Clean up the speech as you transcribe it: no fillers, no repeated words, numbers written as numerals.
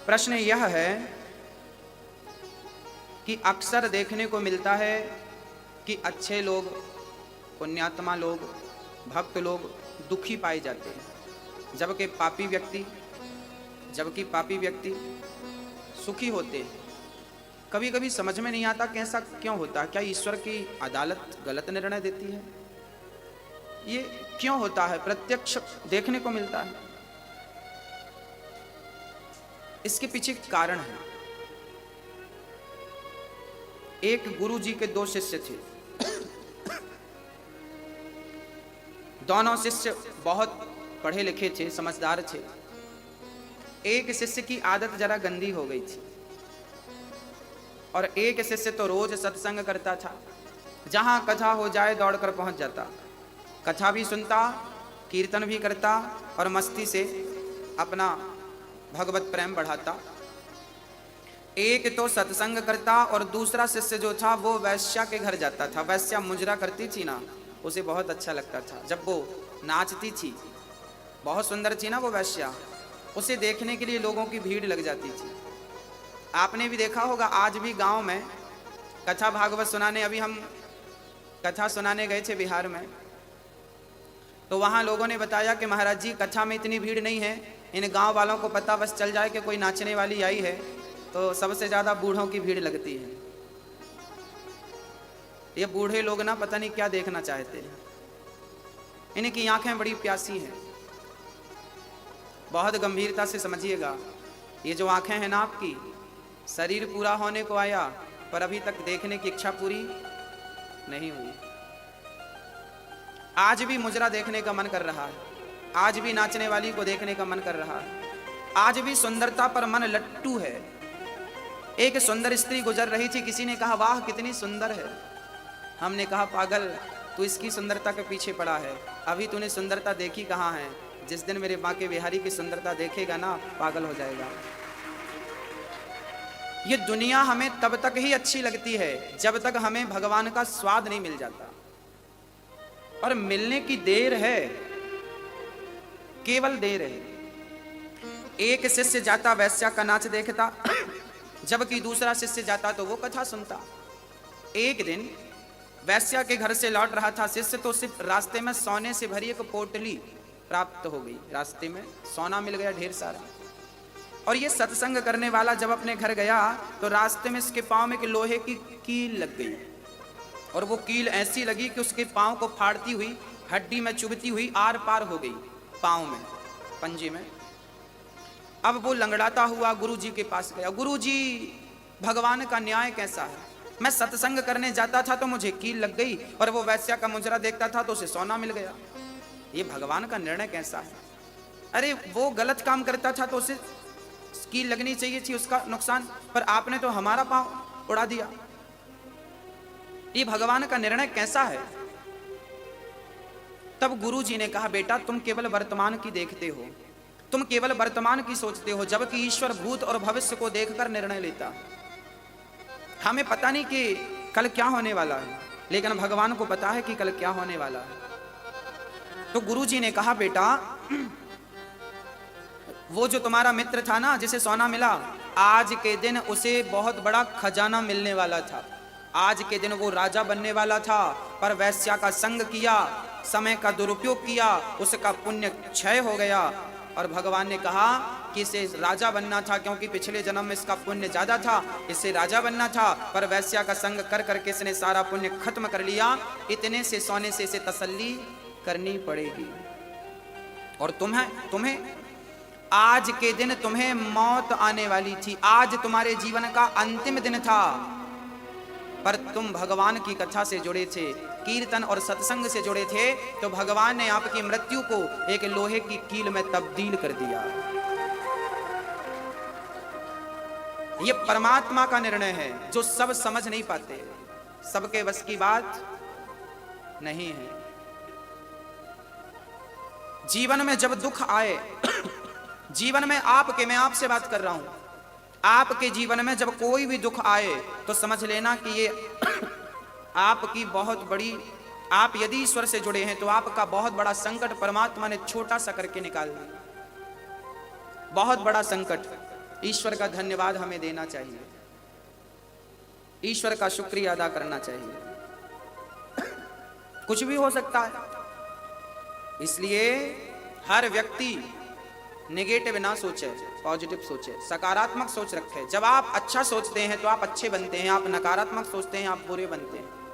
प्रश्न यह है कि अक्सर देखने को मिलता है कि अच्छे लोग, पुण्यात्मा लोग, भक्त लोग दुखी पाए जाते हैं, जबकि पापी व्यक्ति सुखी होते हैं। कभी कभी समझ में नहीं आता कि ऐसा क्यों होता है। क्या ईश्वर की अदालत गलत निर्णय देती है? ये क्यों होता है? प्रत्यक्ष देखने को मिलता है। इसके पीछे कारण है। एक गुरु जी के 2 शिष्य थे। दोनों शिष्य बहुत पढ़े लिखे थे, समझदार थे। एक शिष्य की आदत जरा गंदी हो गई थी और एक शिष्य तो रोज सत्संग करता था। जहां कथा हो जाए दौड़कर पहुंच जाता, कथा भी सुनता, कीर्तन भी करता और मस्ती से अपना भगवत प्रेम बढ़ाता। एक तो सत्संग करता और दूसरा शिष्य जो था वो वैश्या के घर जाता था। वैश्या मुजरा करती थी ना, उसे बहुत अच्छा लगता था। जब वो नाचती थी, बहुत सुंदर थी ना वो वैश्या, उसे देखने के लिए लोगों की भीड़ लग जाती थी। आपने भी देखा होगा, आज भी गांव में कथा भागवत सुनाने, अभी हम कथा सुनाने गए थे बिहार में, तो वहां लोगों ने बताया कि महाराज जी कथा में इतनी भीड़ नहीं है, इन गांव वालों को पता बस चल जाए कि कोई नाचने वाली आई है तो सबसे ज्यादा बूढ़ों की भीड़ लगती है। ये बूढ़े लोग ना पता नहीं क्या देखना चाहते हैं, इनकी आंखें बड़ी प्यासी हैं। बहुत गंभीरता से समझिएगा, ये जो आंखें हैं ना आपकी, शरीर पूरा होने को आया पर अभी तक देखने की इच्छा पूरी नहीं हुई। आज भी मुजरा देखने का मन कर रहा है, आज भी नाचने वाली को देखने का मन कर रहा है, आज भी सुंदरता पर मन लट्टू है। एक सुंदर स्त्री गुजर रही थी, किसी ने कहा वाह कितनी सुंदर है। हमने कहा पागल, तू इसकी सुंदरता के पीछे पड़ा है, अभी तूने सुंदरता देखी कहाँ है। जिस दिन मेरे बांके बिहारी की सुंदरता देखेगा ना, पागल हो जाएगा। ये दुनिया हमें तब तक ही अच्छी लगती है जब तक हमें भगवान का स्वाद नहीं मिल जाता, और मिलने की देर है, केवल देर है। एक शिष्य जाता वैश्या का नाच देखता, जबकि दूसरा शिष्य जाता तो वो कथा सुनता। एक दिन वैश्या के घर से लौट रहा था शिष्य, तो सिर्फ रास्ते में सोने से भरी एक पोटली प्राप्त हो गई। रास्ते में सोना मिल गया ढेर सारा। और ये सत्संग करने वाला जब अपने घर गया तो रास्ते में इसके पांव में एक लोहे की कील लग गई, और वो कील ऐसी लगी कि उसके पांव को फाड़ती हुई, हड्डी में चुभती हुई आर पार हो गई पांव में, पंजे में। अब वो लंगड़ाता हुआ गुरु जी के पास गया। गुरु जी, भगवान का न्याय कैसा है? मैं सत्संग करने जाता था तो मुझे कील लग गई, और वो वैश्या का मुजरा देखता था तो उसे सोना मिल गया। ये भगवान का निर्णय कैसा है? अरे वो गलत काम करता था तो उसे कील लगनी चाहिए थी, उसका नुकसान, पर आपने तो हमारा पांव उड़ा दिया। ये भगवान का निर्णय कैसा है? तब गुरु जी ने कहा, बेटा तुम केवल वर्तमान की देखते हो, तुम केवल वर्तमान की सोचते हो, जबकि ईश्वर भूत और भविष्य को देखकर निर्णय लेता। हमें पता नहीं कि कल क्या होने वाला है, लेकिन भगवान को पता है कि कल क्या होने वाला है। तो गुरु जी ने कहा, बेटा वो जो तुम्हारा मित्र था ना जिसे सोना मिला, आज के दिन उसे बहुत बड़ा खजाना मिलने वाला था। आज के दिन वो राजा बनने वाला था, पर वैश्या का संग किया, समय का दुरुपयोग किया, उसका पुण्य क्षय हो गया। और भगवान ने कहा कि इसे राजा बनना था, क्योंकि पिछले जन्म में इसका पुण्य ज्यादा था, इससे राजा बनना था, पर वैश्या का संग कर करके इसने सारा पुण्य खत्म कर लिया। इतने से सोने से इसे तसल्ली करनी पड़ेगी। और तुम्हें आज के दिन तुम्हें मौत आने वाली थी, आज तुम्हारे जीवन का अंतिम दिन था, पर तुम भगवान की कथा से जुड़े थे, कीर्तन और सत्संग से जुड़े थे, तो भगवान ने आपकी मृत्यु को एक लोहे की कील में तब्दील कर दिया। ये परमात्मा का निर्णय है जो सब समझ नहीं पाते, सबके बस की बात नहीं है। जीवन में जब दुख आए, जीवन में मैं आपसे बात कर रहा हूं, आपके जीवन में जब कोई भी दुख आए तो समझ लेना कि ये आपकी बहुत बड़ी, आप यदि ईश्वर से जुड़े हैं तो आपका बहुत बड़ा संकट परमात्मा ने छोटा सा करके निकाल दिया। बहुत बड़ा संकट ईश्वर का धन्यवाद हमें देना चाहिए, ईश्वर का शुक्रिया अदा करना चाहिए। कुछ भी हो सकता है, इसलिए हर व्यक्ति नेगेटिव ना सोचे, पॉजिटिव सोचे, सकारात्मक सोच रखे। जब आप अच्छा सोचते हैं तो आप अच्छे बनते हैं, आप नकारात्मक सोचते हैं आप बुरे बनते हैं।